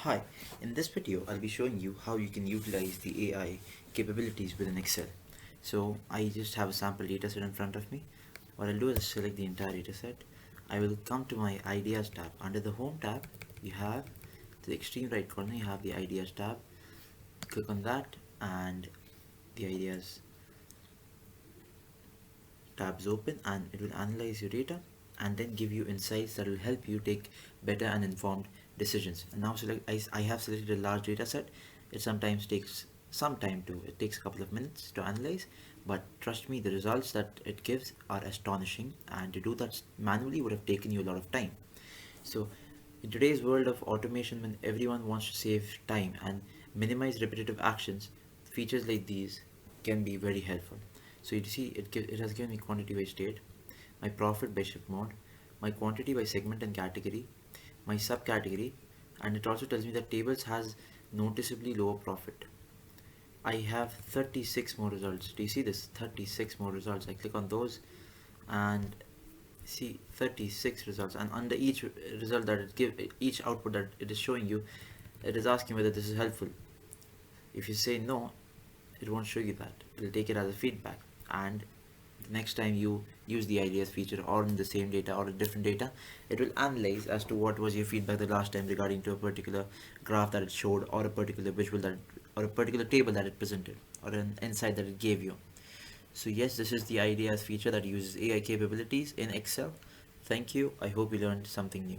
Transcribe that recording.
Hi, in this video I'll be showing you how you can utilize the AI capabilities within Excel. So I just have a sample dataset in front of me. What I'll do is select the entire dataset. I will come to my ideas tab. Under the home tab you have to the extreme right corner you have the ideas tab. Click on that and the ideas tabs open and it will analyze your data and then give you insights that will help you take better and informed decisions. And now I have selected a large data set. It sometimes takes some time to, it takes a couple of minutes to analyze, but trust me, the results that it gives are astonishing, and to do that manually would have taken you a lot of time. So in today's world of automation, when everyone wants to save time and minimize repetitive actions, features like these can be very helpful. So you see, it has given me quantity by state, my profit by ship mode, my quantity by segment and category, my subcategory, and it also tells me that tables has noticeably lower profit. I have 36 more results. Do you see this? 36 more results. I click on those and see 36 results, and under each result that it give, each output that it is showing you, it is asking whether this is helpful. If you say no, it won't show you that. It will take it as a feedback, and next time you use the ideas feature or in the same data or a different data, it will analyze as to what was your feedback the last time regarding to a particular graph that it showed, or a particular visual that, or a particular table that it presented, or an insight that it gave you. So yes, this is the ideas feature that uses AI capabilities in Excel. Thank you. I hope you learned something new.